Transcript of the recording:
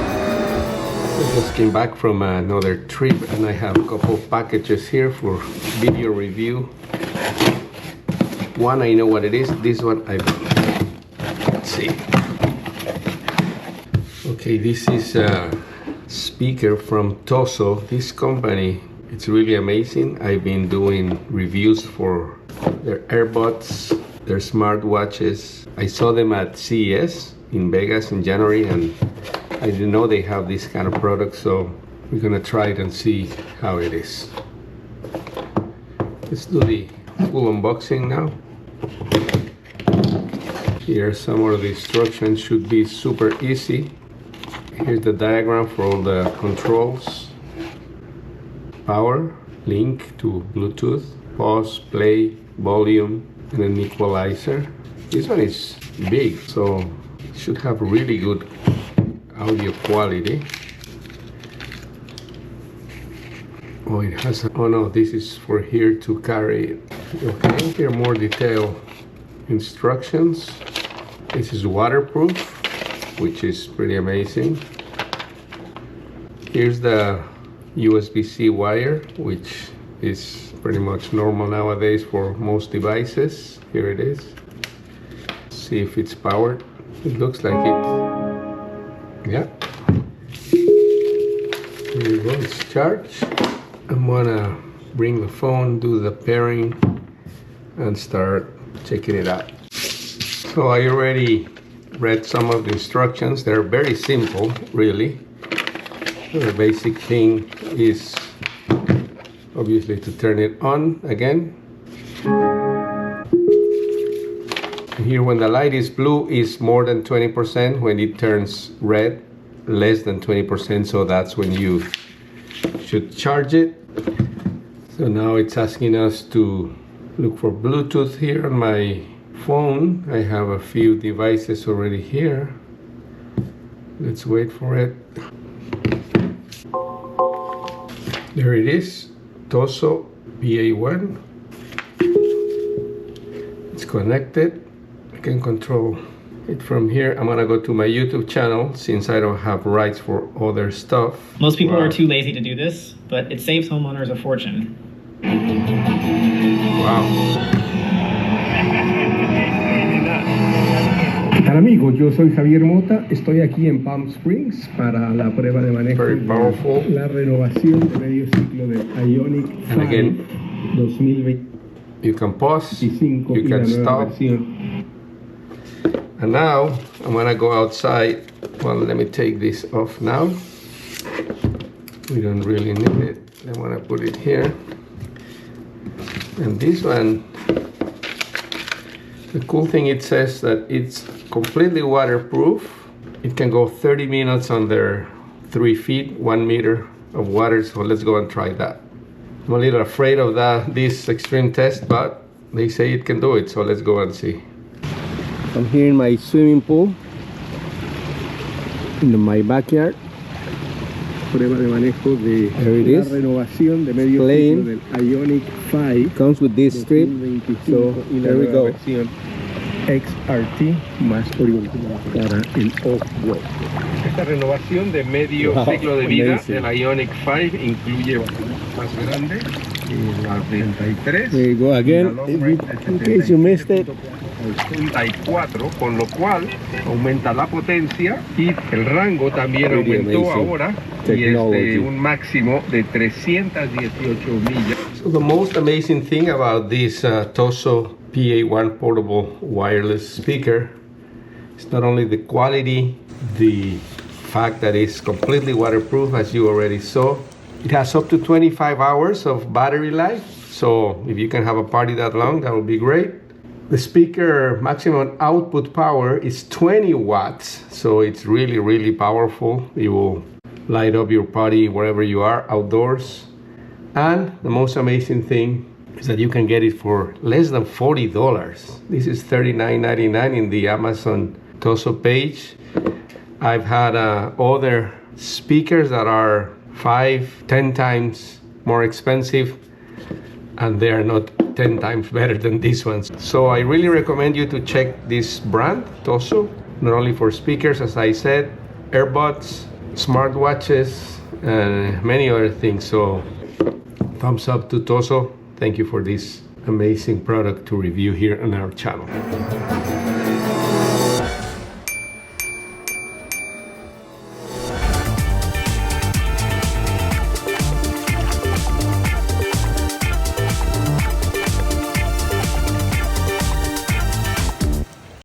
I just came back from another trip and I have a couple of packages here for video review. One I know what it is, this one let's see. Okay, this is a speaker from TOZO. This company, it's really amazing. I've been doing reviews for their earbuds, their smartwatches. I saw them at CES in Vegas in January and I didn't know they have this kind of product, so we're gonna try it and see how it is. Let's do the full unboxing now. Here some of the instructions, should be super easy. Here's the diagram for all the controls. Power, link to Bluetooth, pause, play, volume, and an equalizer. This one is big, so it should have really good audio quality. Oh, it has oh no, this is for here to carry it. Okay, here are more detailed instructions. This is waterproof, which is pretty amazing. Here's the USB-C wire, which is pretty much normal nowadays for most devices. Here it is. See if it's powered. It looks like it. Yeah. Here you go, it's charged. I'm gonna bring the phone, do the pairing, and start checking it out. So I already read some of the instructions. They're very simple, really. The basic thing is obviously to turn it on again. Here when the light is blue is more than 20%. When it turns red, less than 20%, so that's when you should charge it. So now it's asking us to look for Bluetooth here on my phone. I have a few devices already here. Let's wait for it. There it is, TOZO PA1. It's connected. I can control it from here. I'm gonna go to my YouTube channel since I don't have rights for other stuff. Most people are too lazy to do this, but it saves homeowners a fortune. Wow. Hola amigos, yo soy Javier Mota, estoy aquí en Palm Springs para la prueba de manejo Very powerful. de la renovación de medio ciclo del Ioniq And again, 2025 you can pause, you y la can nueva stop. versión. And now I'm gonna go outside. Well, let me take this off now. We don't really need it. I wanna put it here. And this one, the cool thing, it says that it's completely waterproof. It can go 30 minutes under 3 feet, 1 meter of water. So let's go and try that. I'm a little afraid of this extreme test, but they say it can do it. So let's go and see. I'm here in my swimming pool, in my backyard. Prueba de manejo de There it la is. renovación de medio Playing. ciclo del Ioniq 5 Comes with this strip. 2025 So y la there we nueva go. versión XRT más orientada para el off-road. Esta renovación de medio Wow, ciclo de vida amazing. del Ioniq 5 incluye más grande, la 33. There you go again. In case you missed it. 84, con lo cual aumenta la potencia y el rango también Really aumentó amazing ahora technology. y es de un máximo de 318 millas. So the most amazing thing about this TOZO PA1 portable wireless speaker is not only the quality, the fact that it's completely waterproof, as you already saw. It has up to 25 hours of battery life, so if you can have a party that long, that would be great. The speaker maximum output power is 20 watts, so it's really, really powerful. It will light up your party wherever you are, outdoors. And the most amazing thing is that you can get it for less than $40. This is $39.99 in the Amazon TOZO page. I've had other speakers that are 5-10 times more expensive, and they are not 10 times better than these ones. So I really recommend you to check this brand, TOZO, not only for speakers, as I said, earbuds, smartwatches, and many other things. So thumbs up to TOZO. Thank you for this amazing product to review here on our channel.